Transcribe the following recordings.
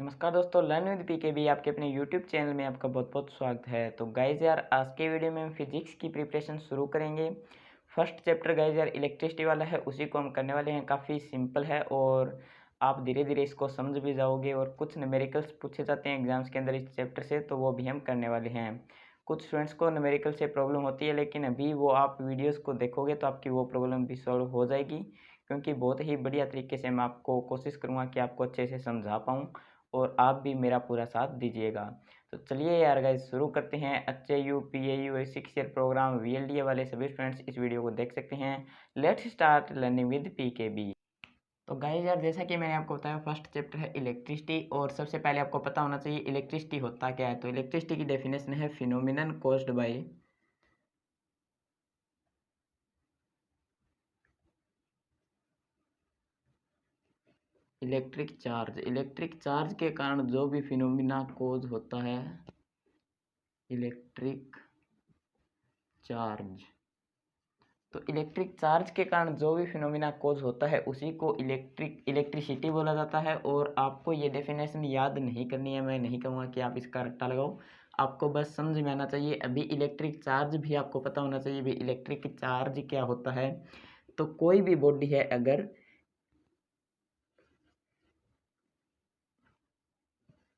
नमस्कार दोस्तों, learn with pKb आपके अपने यूट्यूब चैनल में आपका बहुत बहुत स्वागत है। तो गाइज यार, आज के वीडियो में हम फिजिक्स की प्रिपरेशन शुरू करेंगे। फर्स्ट चैप्टर गाइज यार इलेक्ट्रिसिटी वाला है, उसी को हम करने वाले हैं। काफ़ी सिंपल है और आप धीरे धीरे इसको समझ भी जाओगे। और कुछ न्यूमेरिकल्स पूछे जाते हैं एग्जाम्स के अंदर इस चैप्टर से, तो वो भी हम करने वाले हैं। कुछ स्टूडेंट्स को न्यूमेरिकल से प्रॉब्लम होती है, लेकिन अभी वो आप वीडियोज़ को देखोगे तो आपकी वो प्रॉब्लम भी सॉल्व हो जाएगी, क्योंकि बहुत ही बढ़िया तरीके से मैं आपको कोशिश करूँगा कि आपको अच्छे से समझा पाऊँ और आप भी मेरा पूरा साथ दीजिएगा। तो चलिए यार गाइस, शुरू करते हैं। एचएयू, पीएयू, 6 ईयर प्रोग्राम, वीएलडीए वाले सभी स्टूडेंट्स इस वीडियो को देख सकते हैं। Let's start learning with pKb. तो गाइस यार, जैसा कि मैंने आपको बताया, फर्स्ट चैप्टर है इलेक्ट्रिसिटी। और सबसे पहले आपको पता होना चाहिए इलेक्ट्रिसिटी होता क्या है। तो इलेक्ट्रिसिटी की डेफिनेशन है phenomenon caused by electric charge. Electric charge के कारण जो भी फिनोमिना कोज होता है, इलेक्ट्रिक चार्ज। तो इलेक्ट्रिक चार्ज के कारण जो भी फिनोमिना कोज होता है उसी को इलेक्ट्रिसिटी बोला जाता है। और आपको ये डेफिनेशन याद नहीं करनी है, मैं नहीं कहूँगा कि आप इसका रट्टा लगाओ, आपको बस समझ में आना चाहिए। अभी इलेक्ट्रिक चार्ज भी आपको पता होना चाहिए भी इलेक्ट्रिक चार्ज क्या होता है। तो कोई भी बॉडी है, अगर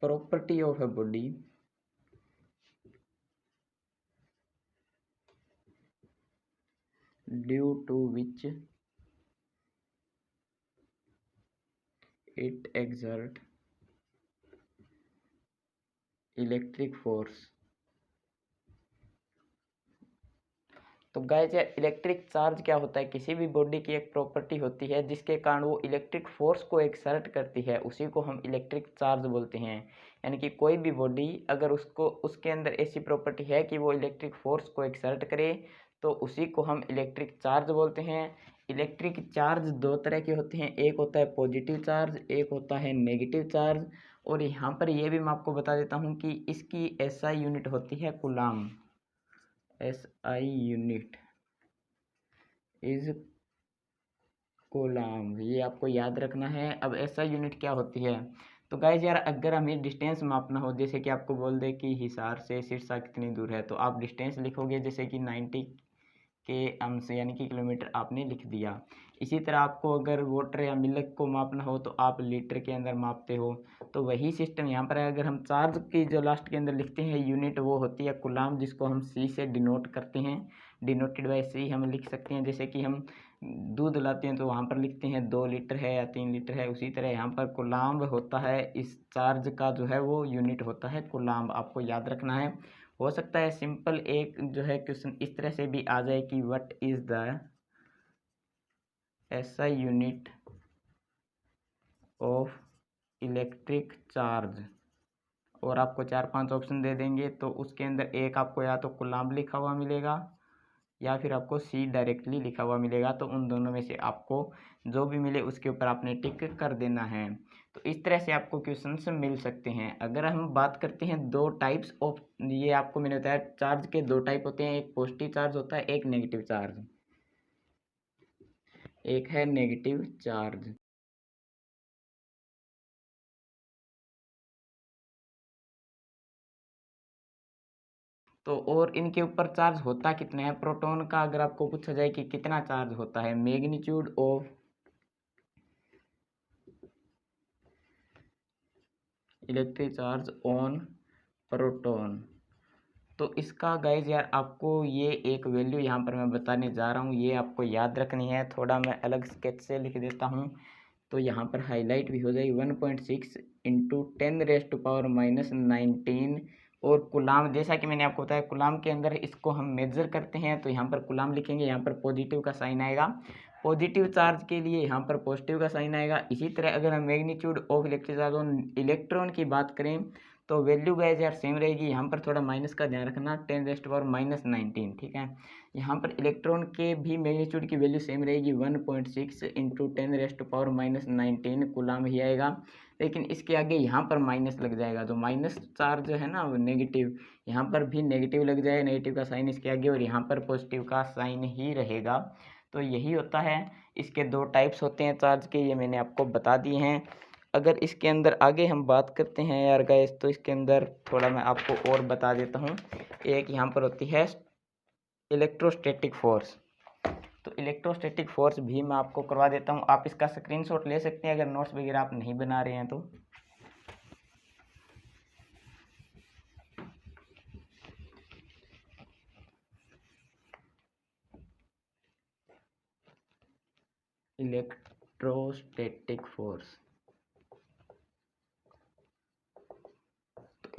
property of a body due to which it exert electric force. तो गाइस यार, इलेक्ट्रिक चार्ज क्या होता है? किसी भी बॉडी की एक प्रॉपर्टी होती है जिसके कारण वो इलेक्ट्रिक फोर्स को एक्सर्ट करती है, उसी को हम इलेक्ट्रिक चार्ज बोलते हैं। यानी कि कोई भी बॉडी अगर उसके अंदर ऐसी प्रॉपर्टी है कि वो इलेक्ट्रिक फोर्स को एक्सर्ट करे, तो उसी को हम इलेक्ट्रिक चार्ज बोलते हैं। इलेक्ट्रिक चार्ज दो तरह के होते हैं, एक होता है पॉजिटिव चार्ज, एक होता है नेगेटिव चार्ज। और यहाँ पर यह भी मैं आपको बता देता हूँ कि इसकी एसआई यूनिट होती है coulomb. SI unit is coulomb, ये आपको याद रखना है। अब एसआई यूनिट क्या होती है? तो गाइज यार, अगर हमें डिस्टेंस मापना हो, जैसे कि आपको बोल दे कि हिसार से सिरसा कितनी दूर है, तो आप डिस्टेंस लिखोगे जैसे कि 90 के अंश यानी कि किलोमीटर आपने लिख दिया। इसी तरह आपको अगर वाटर या मिल्क को मापना हो तो आप लीटर के अंदर मापते हो। तो वही सिस्टम यहाँ पर है। अगर हम चार्ज की जो लास्ट के अंदर लिखते हैं यूनिट, वो होती है कूलाम, जिसको हम सी से डिनोट करते हैं। डिनोटेड बाय सी हम लिख सकते हैं। जैसे कि हम दूध लाते हैं तो वहाँ पर लिखते हैं 2 लीटर है या 3 लीटर है, उसी तरह यहाँ पर कूलाम होता है। इस चार्ज का जो है वो यूनिट होता है कूलाम, आपको याद रखना है। हो सकता है सिंपल एक जो है क्वेश्चन इस तरह से भी आ जाए कि what is the SI unit of electric charge, और आपको 4-5 ऑप्शन दे देंगे। तो उसके अंदर एक आपको या तो कूलाम लिखा हुआ मिलेगा या फिर आपको सी डायरेक्टली लिखा हुआ मिलेगा। तो उन दोनों में से आपको जो भी मिले उसके ऊपर आपने टिक कर देना है। तो इस तरह से आपको क्वेश्चंस मिल सकते हैं। अगर हम बात करते हैं दो टाइप्स ऑफ, ये आपको मैंने बताया चार्ज के दो टाइप होते हैं, एक पॉजिटिव चार्ज होता है, एक नेगेटिव चार्ज। एक है नेगेटिव चार्ज। तो और इनके ऊपर चार्ज होता कितना है? प्रोटॉन का अगर आपको पूछा जाए कि कितना चार्ज होता है, magnitude of electric charge on proton. तो इसका गाइज यार, आपको ये एक वैल्यू यहाँ पर मैं बताने जा रहा हूँ, ये आपको याद रखनी है। थोड़ा मैं अलग स्केच से लिख देता हूँ तो यहाँ पर हाईलाइट भी हो जाएगी। 1.6 इंटू 10⁻⁻19। और कूलाम, जैसा कि मैंने आपको बताया, कूलाम के अंदर इसको हम मेजर करते हैं, तो यहाँ पर कूलाम लिखेंगे, यहाँ पर पॉजिटिव का साइन आएगा। पॉजिटिव चार्ज के लिए यहाँ पर पॉजिटिव का साइन आएगा। इसी तरह अगर हम magnitude of electric charge on electron की बात करें तो वैल्यू गाइज यार सेम रहेगी। यहाँ पर थोड़ा माइनस का ध्यान रखना, 10⁻⁻19, ठीक है। यहाँ पर इलेक्ट्रॉन के भी मैग्नीट्यूड की वैल्यू सेम रहेगी, 1.6 इंटू 10⁻⁻19 कूलाम ही आएगा। लेकिन इसके आगे यहाँ पर माइनस लग जाएगा, जो माइनस चार्ज है ना वो नेगेटिव, यहाँ पर भी नेगेटिव लग जाएगा, नेगेटिव का साइन इसके आगे, और यहाँ पर पॉजिटिव का साइन ही रहेगा। तो यही होता है। इसके दो टाइप्स होते हैं चार्ज के, ये मैंने आपको बता दिए हैं। अगर इसके अंदर आगे हम बात करते हैं यार गाइस, तो इसके अंदर थोड़ा मैं आपको और बता देता हूँ। एक यहाँ पर होती है इलेक्ट्रोस्टैटिक फोर्स। तो इलेक्ट्रोस्टैटिक फोर्स भी मैं आपको करवा देता हूँ। आप इसका स्क्रीनशॉट ले सकते हैं अगर नोट्स वगैरह आप नहीं बना रहे हैं तो। इलेक्ट्रोस्टैटिक फोर्स,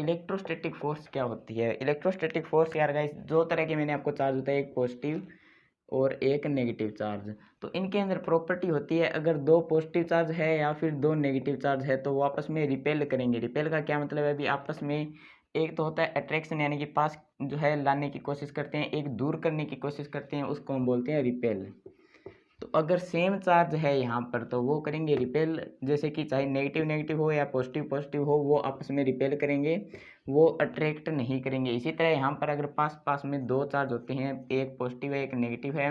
इलेक्ट्रोस्टैटिक फोर्स क्या होती है? इलेक्ट्रोस्टैटिक फोर्स यार गाइस, दो तरह के मैंने आपको चार्ज बताया, एक पॉजिटिव और एक नेगेटिव चार्ज। तो इनके अंदर प्रॉपर्टी होती है, अगर दो पॉजिटिव चार्ज है या फिर दो नेगेटिव चार्ज है तो वो आपस में रिपेल करेंगे। रिपेल का क्या मतलब है? अभी आपस में एक तो होता है अट्रैक्शन, यानी कि पास जो है लाने की कोशिश करते हैं, एक दूर करने की कोशिश करते हैं, उसको हम बोलते हैं रिपेल। तो अगर सेम चार्ज है यहाँ पर तो वो करेंगे रिपेल, जैसे कि चाहे नेगेटिव नेगेटिव हो या पॉजिटिव पॉजिटिव हो, वो आपस में रिपेल करेंगे, वो अट्रैक्ट नहीं करेंगे। इसी तरह यहाँ पर अगर पास पास में दो चार्ज होते हैं, एक पॉजिटिव है एक नेगेटिव है,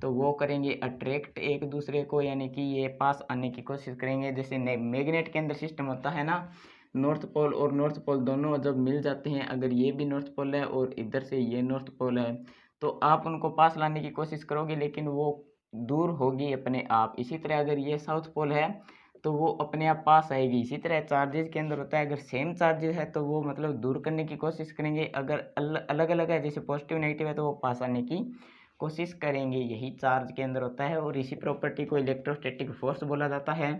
तो वो करेंगे अट्रैक्ट एक दूसरे को, यानी कि ये पास आने की कोशिश करेंगे। जैसे मैग्नेट के अंदर सिस्टम होता है ना, नॉर्थ पोल और नॉर्थ पोल दोनों जब मिल जाते हैं, अगर ये भी नॉर्थ पोल है और इधर से ये नॉर्थ पोल है, तो आप उनको पास लाने की कोशिश करोगे लेकिन वो दूर होगी अपने आप। इसी तरह अगर ये साउथ पोल है तो वो अपने आप पास आएगी। इसी तरह चार्जेस के अंदर होता है, अगर सेम चार्जेस है तो वो मतलब दूर करने की कोशिश करेंगे, अगर अलग अलग है जैसे पॉजिटिव नेगेटिव है तो वो पास आने की कोशिश करेंगे। यही चार्ज के अंदर होता है और इसी प्रॉपर्टी को इलेक्ट्रोस्टैटिक फोर्स बोला जाता है।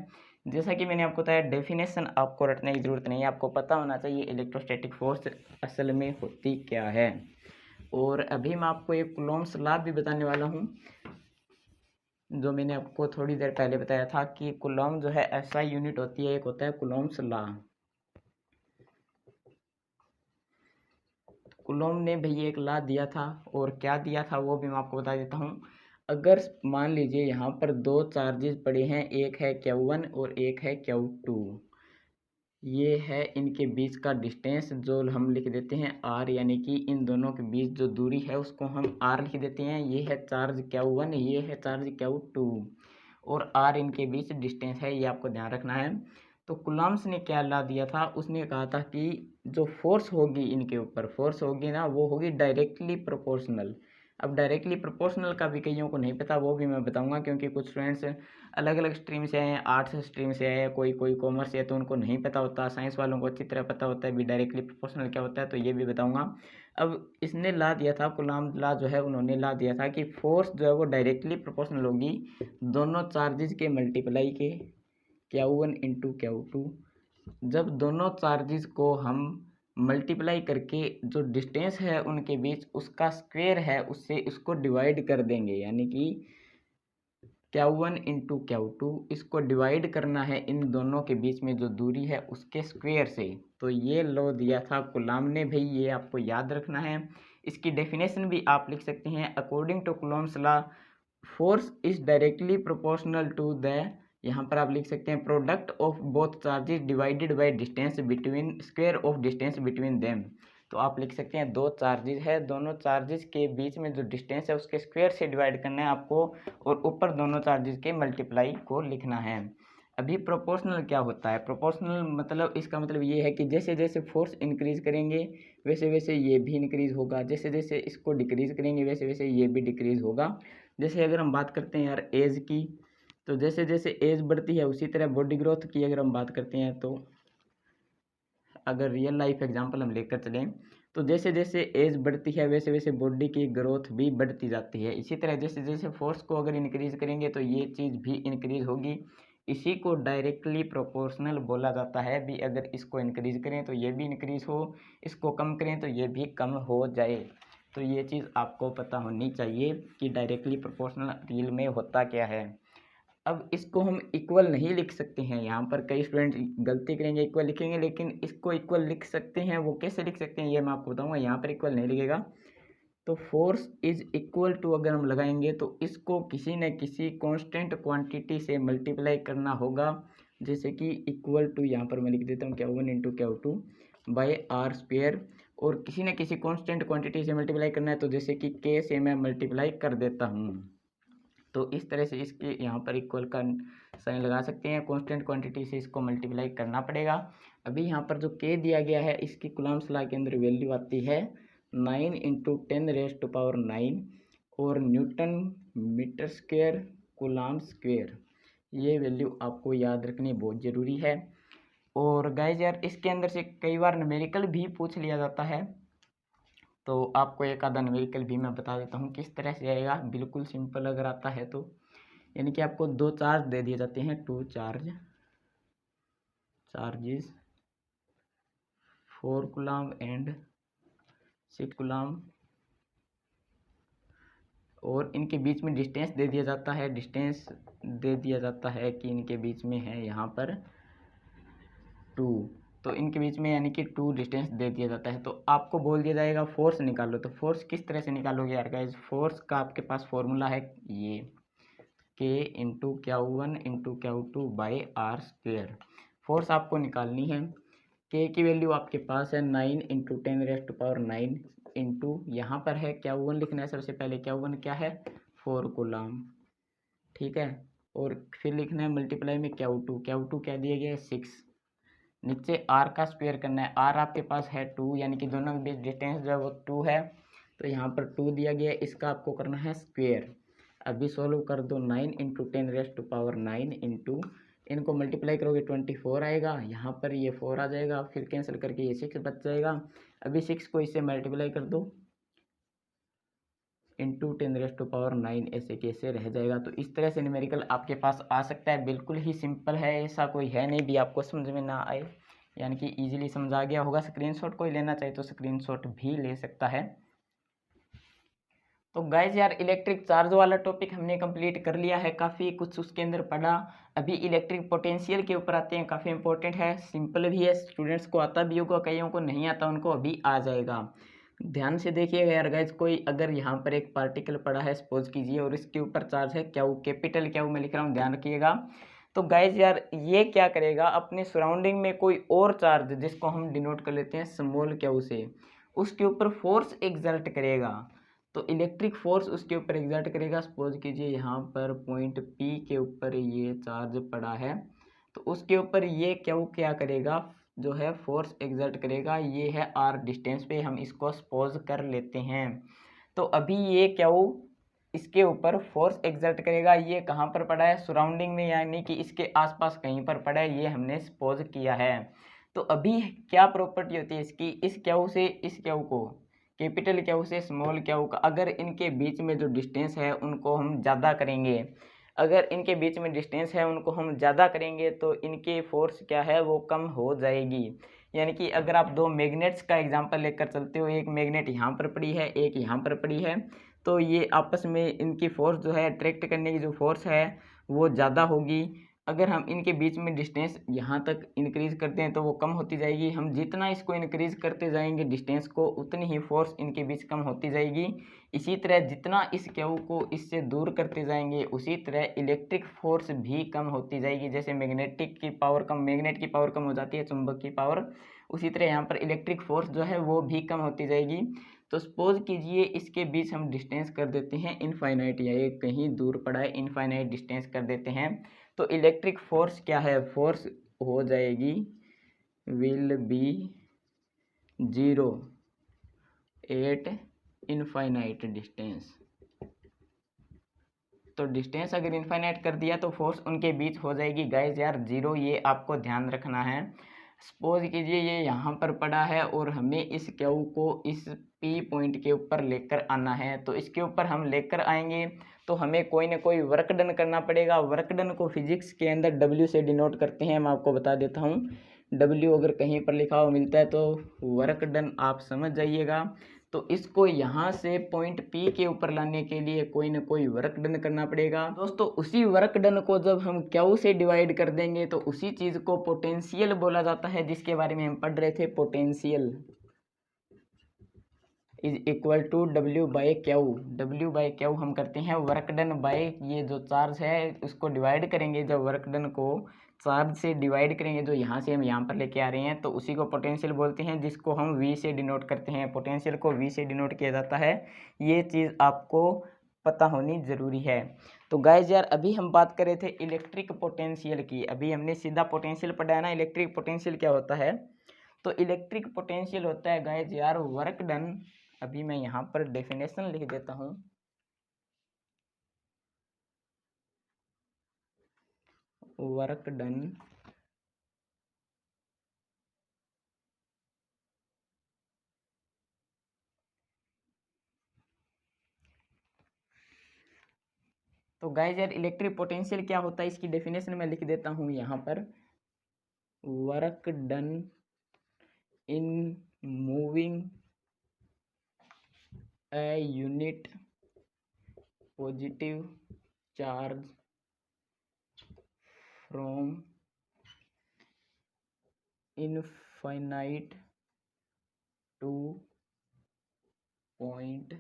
जैसा कि मैंने आपको बताया, डेफिनेशन आपको रटने की जरूरत नहीं है, आपको पता होना चाहिए इलेक्ट्रोस्टैटिक फोर्स असल में होती क्या है। और अभी मैं आपको एक कूलॉम्स लॉ भी बताने वाला हूँ, जो मैंने आपको थोड़ी देर पहले बताया था कि कूलॉम जो है एसआई यूनिट होती है, एक होता है कूलॉम्स लॉ। कूलॉम ने भैया एक लॉ दिया था, और क्या दिया था वो भी मैं आपको बता देता हूँ। अगर मान लीजिए यहाँ पर दो चार्जेस पड़े हैं, एक है Q1 और एक है Q2, ये है इनके बीच का डिस्टेंस जो हम लिख देते हैं r, यानी कि इन दोनों के बीच जो दूरी है उसको हम r लिख देते हैं। ये है चार्ज Q1, ये है चार्ज Q2, और r इनके बीच डिस्टेंस है, ये आपको ध्यान रखना है। तो कूलॉम्स ने क्या ला दिया था, उसने कहा था कि जो फोर्स होगी इनके ऊपर, फोर्स होगी ना, वो होगी डायरेक्टली प्रोपोर्शनल। अब डायरेक्टली प्रोपोर्शनल का भी कईयों को नहीं पता, वो भी मैं बताऊंगा, क्योंकि कुछ स्टूडेंट्स अलग अलग स्ट्रीम से हैं, आर्ट्स स्ट्रीम से है, कोई कोई कॉमर्स से है, तो उनको नहीं पता होता। साइंस वालों को अच्छी तरह पता होता है भी डायरेक्टली प्रोपोर्शनल क्या होता है, तो ये भी बताऊंगा। अब इसने ला दिया था, कूलॉम ला जो है उन्होंने ला दिया था कि फोर्स जो है वो डायरेक्टली प्रोपोर्शनल होगी दोनों चार्जेस के मल्टीप्लाई के, Q1 इंटू Q2। जब दोनों चार्जेस को हम मल्टीप्लाई करके जो डिस्टेंस है उनके बीच उसका स्क्वायर है उससे इसको डिवाइड कर देंगे, यानी कि Q1 इंटू Q2, इसको डिवाइड करना है इन दोनों के बीच में जो दूरी है उसके स्क्वायर से। तो ये लॉ दिया था कूलॉम ने भाई, ये आपको याद रखना है। इसकी डेफिनेशन भी आप लिख सकते हैं, according to Coulomb's law force is directly proportional to the, यहाँ पर आप लिख सकते हैं product of both charges divided by distance between, square of distance between them. तो आप लिख सकते हैं दो चार्जेस है, दोनों चार्जेस के बीच में जो डिस्टेंस है उसके स्क्वायर से डिवाइड करना है आपको, और ऊपर दोनों चार्जेस के मल्टीप्लाई को लिखना है। अभी प्रोपोर्शनल क्या होता है? प्रोपोर्शनल मतलब इसका मतलब ये है कि जैसे जैसे फोर्स इंक्रीज करेंगे वैसे वैसे ये भी इंक्रीज होगा, जैसे जैसे इसको डिक्रीज करेंगे वैसे वैसे ये भी डिक्रीज होगा। जैसे अगर हम बात करते हैं यार एज की, तो जैसे जैसे एज बढ़ती है उसी तरह बॉडी ग्रोथ की अगर हम बात करते हैं, तो अगर रियल लाइफ एग्जांपल हम लेकर चलें, तो जैसे जैसे एज बढ़ती है वैसे वैसे बॉडी की ग्रोथ भी बढ़ती जाती है। इसी तरह जैसे जैसे फोर्स को अगर इंक्रीज करेंगे तो ये चीज़ भी इंक्रीज होगी। इसी को डायरेक्टली प्रोपोर्शनल बोला जाता है भी, अगर इसको इंक्रीज करें तो ये भी इंक्रीज हो, इसको कम करें तो ये भी कम हो जाए। तो ये चीज़ आपको पता होनी चाहिए कि डायरेक्टली प्रोपोर्शनल रियल में होता क्या है। अब इसको हम इक्वल नहीं लिख सकते हैं, यहाँ पर कई स्टूडेंट गलती करेंगे, इक्वल लिखेंगे, लेकिन इसको इक्वल लिख सकते हैं। वो कैसे लिख सकते हैं ये मैं आपको बताऊंगा। यहाँ पर इक्वल नहीं लिखेगा, तो फोर्स इज इक्वल टू अगर हम लगाएंगे तो इसको किसी न किसी कांस्टेंट क्वांटिटी से मल्टीप्लाई करना होगा, जैसे कि इक्वल टू, यहाँ पर मैं लिख देता हूँ Q1 into Q2 by are square, और किसी न किसी कांस्टेंट क्वांटिटी से मल्टीप्लाई करना है, तो जैसे कि K से मैं मल्टीप्लाई कर देता हूँ। तो इस तरह से इसके यहाँ पर इक्वल का साइन लगा सकते हैं। कांस्टेंट क्वांटिटी से इसको मल्टीप्लाई करना पड़ेगा। अभी यहाँ पर जो के दिया गया है इसकी कूलम्ब्स लॉ के अंदर वैल्यू आती है 9 × 10⁻⁹ और newton metre square coulomb square. ये वैल्यू आपको याद रखनी बहुत ज़रूरी है। और गाइस यार इसके अंदर से कई बार न्यूमेरिकल भी पूछ लिया जाता है, तो आपको एक आधा न्यूमेरिकल भी मैं बता देता हूँ किस तरह से आएगा। बिल्कुल सिंपल अगर आता है तो, यानी कि आपको 2 चार्ज दे दिए जाते हैं, 2 चार्जेस 4 कूलम्ब एंड 6 कूलम्ब, और इनके बीच में डिस्टेंस दे दिया जाता है। डिस्टेंस दे दिया जाता है कि इनके बीच में है यहाँ पर 2, तो इनके बीच में यानी कि 2 डिस्टेंस दे दिया जाता है। तो आपको बोल दिया जाएगा फोर्स निकालो। तो फोर्स किस तरह से निकालोगे यार गाइस? फोर्स का आपके पास फॉर्मूला है ये K × Q1 × Q2 / R²। Force आपको निकालनी है। K की वैल्यू आपके पास है 9 × 10⁻⁹ इंटू यहाँ पर है Q1 लिखना है सबसे पहले। Q1 क्या है? 4 कूलम्ब, ठीक है। और फिर लिखना है मल्टीप्लाई में Q2 क्या दिया गया है? 6। नीचे R का स्क्वायर करना है। R आपके पास है 2, यानी कि दोनों के बीच डिस्टेंस जो है वो 2 है, तो यहाँ पर 2 दिया गया है, इसका आपको करना है स्क्वायर। अभी सॉल्व कर दो। 9 × 10⁻⁹ इंटू इनको मल्टीप्लाई करोगे 24 आएगा, यहाँ पर ये 4 आ जाएगा, फिर कैंसिल करके ये 6 बच जाएगा। अभी 6 को इससे मल्टीप्लाई कर दो इंटू 10⁻⁹ ऐसे कैसे रह जाएगा। तो इस तरह से न्यूमेरिकल आपके पास आ सकता है। बिल्कुल ही सिंपल है, ऐसा कोई है नहीं भी आपको समझ में ना आए, यानी कि इजीली समझ आ गया होगा। स्क्रीनशॉट कोई लेना चाहे तो स्क्रीनशॉट भी ले सकता है। तो गाइज यार इलेक्ट्रिक चार्ज वाला टॉपिक हमने कंप्लीट कर लिया है, काफ़ी कुछ उसके अंदर पढ़ा। अभी इलेक्ट्रिक पोटेंशियल के ऊपर आते हैं, काफ़ी इंपॉर्टेंट है, सिंपल भी है, स्टूडेंट्स को आता भी होगा, कईयों को नहीं आता, उनको अभी आ जाएगा। ध्यान से देखिएगा यार गाइज। कोई अगर यहाँ पर एक पार्टिकल पड़ा है सपोज कीजिए, और इसके ऊपर चार्ज है Q, कैपिटल Q मैं लिख रहा हूँ, ध्यान रखिएगा। तो गाइज यार ये क्या करेगा, अपने सराउंडिंग में कोई और चार्ज जिसको हम डिनोट कर लेते हैं स्मॉल Q से, उसके ऊपर फोर्स एक्सर्ट करेगा। तो इलेक्ट्रिक फोर्स उसके ऊपर एग्जर्ट करेगा। सपोज कीजिए यहाँ पर पॉइंट P के ऊपर ये चार्ज पड़ा है, तो उसके ऊपर ये क्या करेगा, जो है फोर्स एग्जर्ट करेगा। ये है R डिस्टेंस पे, हम इसको सपोज कर लेते हैं। तो अभी ये इसके ऊपर फोर्स एग्जर्ट करेगा। ये कहाँ पर पड़ा है? सराउंडिंग में, यानी कि इसके आसपास कहीं पर पड़ा है, ये हमने सपोज किया है। तो अभी क्या प्रॉपर्टी होती है इसकी, इस Q से इस Q को, कैपिटल Q से स्मॉल Q का, अगर इनके बीच में जो डिस्टेंस है उनको हम ज़्यादा करेंगे, अगर इनके बीच में डिस्टेंस है उनको हम ज़्यादा करेंगे तो इनकी फोर्स क्या है वो कम हो जाएगी। यानी कि अगर आप 2 मैग्नेट्स का एग्जांपल लेकर चलते हो, एक मैग्नेट यहाँ पर पड़ी है, एक यहाँ पर पड़ी है, तो ये आपस में इनकी फोर्स जो है अट्रैक्ट करने की जो फोर्स है वो ज़्यादा होगी। अगर हम इनके बीच में डिस्टेंस यहाँ तक इंक्रीज़ करते हैं तो वो कम होती जाएगी। हम जितना इसको इंक्रीज़ करते जाएंगे डिस्टेंस को, उतनी ही फोर्स इनके बीच कम होती जाएगी। इसी तरह जितना इस Q को इससे दूर करते जाएंगे, उसी तरह इलेक्ट्रिक फोर्स भी कम होती जाएगी। जैसे मैग्नेट की पावर कम हो जाती है, चुंबक की पावर, उसी तरह यहाँ पर इलेक्ट्रिक फोर्स जो है वो भी कम होती जाएगी। तो सपोज कीजिए इसके बीच हम डिस्टेंस कर देते हैं इनफाइनाइट, या ये कहीं दूर पड़ा है, इनफाइनाइट डिस्टेंस कर देते हैं। तो इलेक्ट्रिक फोर्स क्या है, फोर्स हो जाएगी will be 0 eight infinite distance. तो डिस्टेंस अगर इनफाइनाइट कर दिया तो फोर्स उनके बीच हो जाएगी गाइज यार 0, ये आपको ध्यान रखना है। सपोज कीजिए ये यहाँ पर पड़ा है और हमें इस Q को इस P पॉइंट के ऊपर लेकर आना है, तो इसके ऊपर हम लेकर आएंगे तो हमें कोई ना कोई वर्क डन करना पड़ेगा। वर्क डन को फिजिक्स के अंदर W से डिनोट करते हैं, मैं आपको बता देता हूँ। W अगर कहीं पर लिखा हुआ मिलता है तो वर्क डन आप समझ जाइएगा। तो इसको यहाँ से पॉइंट P के ऊपर लाने के लिए कोई ना कोई वर्क डन करना पड़ेगा दोस्तों। उसी वर्क डन को जब हम Q से डिवाइड कर देंगे तो उसी चीज़ को पोटेंशियल बोला जाता है, जिसके बारे में हम पढ़ रहे थे। Potential is equal to W/Q हम करते हैं वर्क डन बाय ये जो चार्ज है उसको डिवाइड करेंगे। जब वर्क डन को चार्ज से डिवाइड करेंगे, जो यहाँ से हम यहाँ पर लेके आ रहे हैं, तो उसी को पोटेंशियल बोलते हैं, जिसको हम V से डिनोट करते हैं। पोटेंशियल को V से डिनोट किया जाता है, ये चीज़ आपको पता होनी ज़रूरी है। तो गाइज यार अभी हम बात कर रहे थे इलेक्ट्रिक पोटेंशियल की। अभी हमने सीधा पोटेंशियल पढ़ा है ना। इलेक्ट्रिक पोटेंशियल क्या होता है? तो इलेक्ट्रिक पोटेंशियल होता है गाइज यार वर्क डन। अभी मैं यहाँ पर डेफिनेशन लिख देता हूँ। वर्क डन तो गाइज यार इलेक्ट्रिक पोटेंशियल क्या होता है इसकी डेफिनेशन मैं लिख देता हूँ यहाँ पर। Work done in moving a unit positive charge from infinite two point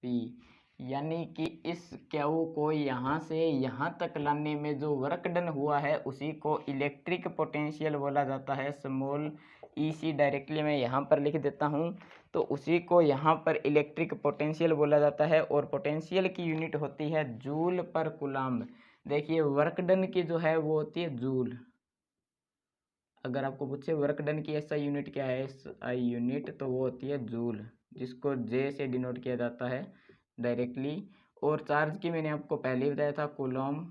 P. यानी कि इस क्यू को यहाँ से यहाँ तक लाने में जो वर्क डन हुआ है उसी को इलेक्ट्रिक पोटेंशियल बोला जाता है। स्मॉल ई सी डायरेक्टली मैं यहाँ पर लिख देता हूँ। तो उसी को यहाँ पर इलेक्ट्रिक पोटेंशियल बोला जाता है और पोटेंशियल की यूनिट होती है जूल पर कूलम्ब। देखिए वर्क डन की जो है वो होती है जूल। अगर आपको पूछे वर्क डन की एसआई यूनिट क्या है, एसआई यूनिट, तो वो होती है जूल, जिसको जे से डिनोट किया जाता है डायरेक्टली। और चार्ज की मैंने आपको पहले ही बताया था कूलम।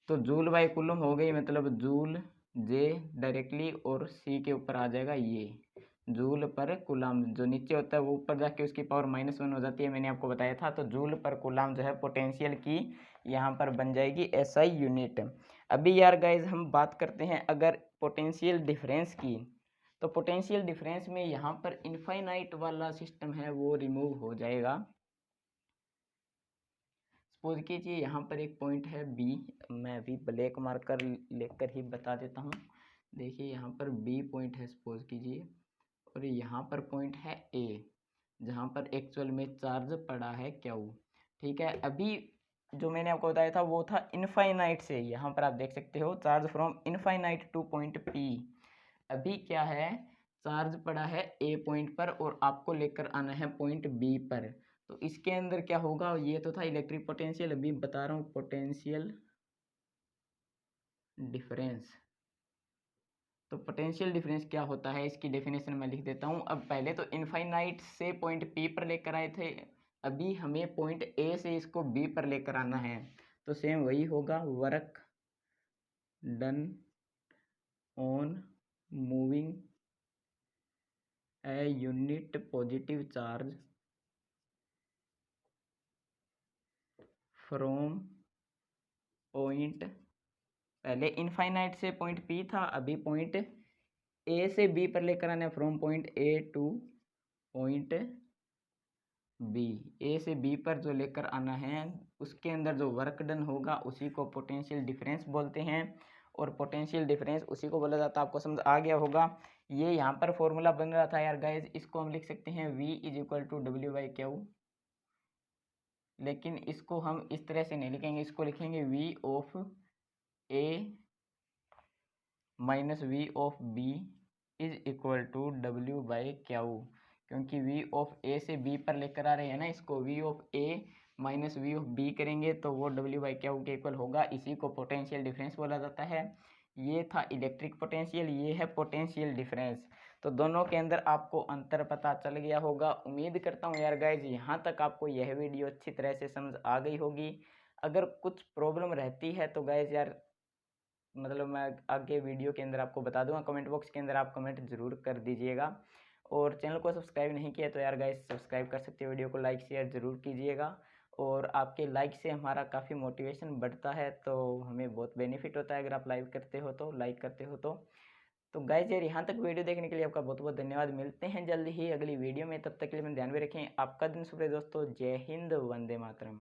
तो जूल बाय कूलम हो गई, मतलब जूल जे डायरेक्टली और सी के ऊपर आ जाएगा ये जूल पर कूलम। जो नीचे होता है वो ऊपर जाके उसकी पावर -1 हो जाती है, मैंने आपको बताया था। तो जूल पर कूलम जो है पोटेंशियल की यहाँ पर बन जाएगी एसआई यूनिट। अभी यार गाइज हम बात करते हैं अगर पोटेंशियल डिफरेंस की। तो पोटेंशियल डिफरेंस में यहाँ पर इनफाइनाइट वाला सिस्टम है वो रिमूव हो जाएगा। सपोज कीजिए यहाँ पर एक पॉइंट है बी, मैं अभी ब्लैक मार्कर लेकर ही बता देता हूँ। देखिए यहाँ पर बी पॉइंट है सपोज कीजिए, और यहाँ पर पॉइंट है ए जहाँ पर एक्चुअल में चार्ज पड़ा है क्यू। ठीक है, अभी जो मैंने आपको बताया था वो था इनफाइनाइट से। यहाँ पर आप देख सकते हो charge from infinite two point P. अभी क्या है, चार्ज पड़ा है ए पॉइंट पर और आपको लेकर आना है पॉइंट बी पर। तो इसके अंदर क्या होगा, ये तो था इलेक्ट्रिक पोटेंशियल, अभी बता रहा हूँ पोटेंशियल डिफरेंस। तो पोटेंशियल डिफरेंस क्या होता है इसकी डेफिनेशन मैं लिख देता हूँ। अब पहले तो इनफाइनाइट से पॉइंट पी पर लेकर आए थे, अभी हमें पॉइंट ए से इसको बी पर लेकर आना है। तो सेम वही होगा, work done on moving a unit positive charge from point, पहले इनफाइनाइट से पॉइंट पी था, अभी पॉइंट ए से बी पर लेकर आना है, from point A to point B. A से बी पर जो लेकर आना है उसके अंदर जो वर्क डन होगा उसी को पोटेंशियल डिफरेंस बोलते हैं। और पोटेंशियल डिफरेंस उसी को बोला जाता है, आपको समझ आ गया होगा। ये यहाँ पर फॉर्मूला बन रहा था यार गाइज, इसको हम लिख सकते हैं V is equal to W/Q। लेकिन इसको हम इस तरह से नहीं लिखेंगे, इसको लिखेंगे V of A minus V of B is equal to W/Q। क्योंकि V ऑफ A से B पर लेकर आ रहे हैं ना इसको, V of A minus V of B करेंगे तो वो W/Q के इक्वल होगा। इसी को पोटेंशियल डिफरेंस बोला जाता है। ये था इलेक्ट्रिक पोटेंशियल, ये है पोटेंशियल डिफरेंस। तो दोनों के अंदर आपको अंतर पता चल गया होगा। उम्मीद करता हूँ यार गाइज यहाँ तक आपको यह वीडियो अच्छी तरह से समझ आ गई होगी। अगर कुछ प्रॉब्लम रहती है तो गाइज यार मतलब मैं आगे वीडियो के अंदर आपको बता दूंगा, कमेंट बॉक्स के अंदर आप कमेंट जरूर कर दीजिएगा। और चैनल को सब्सक्राइब नहीं किया तो यार गाइस सब्सक्राइब कर सकते हो, वीडियो को लाइक शेयर जरूर कीजिएगा। और आपके लाइक से हमारा काफ़ी मोटिवेशन बढ़ता है, तो हमें बहुत बेनिफिट होता है अगर आप लाइक करते हो तो, लाइक करते हो तो गाइस यार यहाँ तक वीडियो देखने के लिए आपका बहुत बहुत धन्यवाद। मिलते हैं जल्द ही अगली वीडियो में, तब तक के लिए अपना ध्यान में रखें। आपका दिन शुभ रहे दोस्तों। जय हिंद, वंदे मातरम।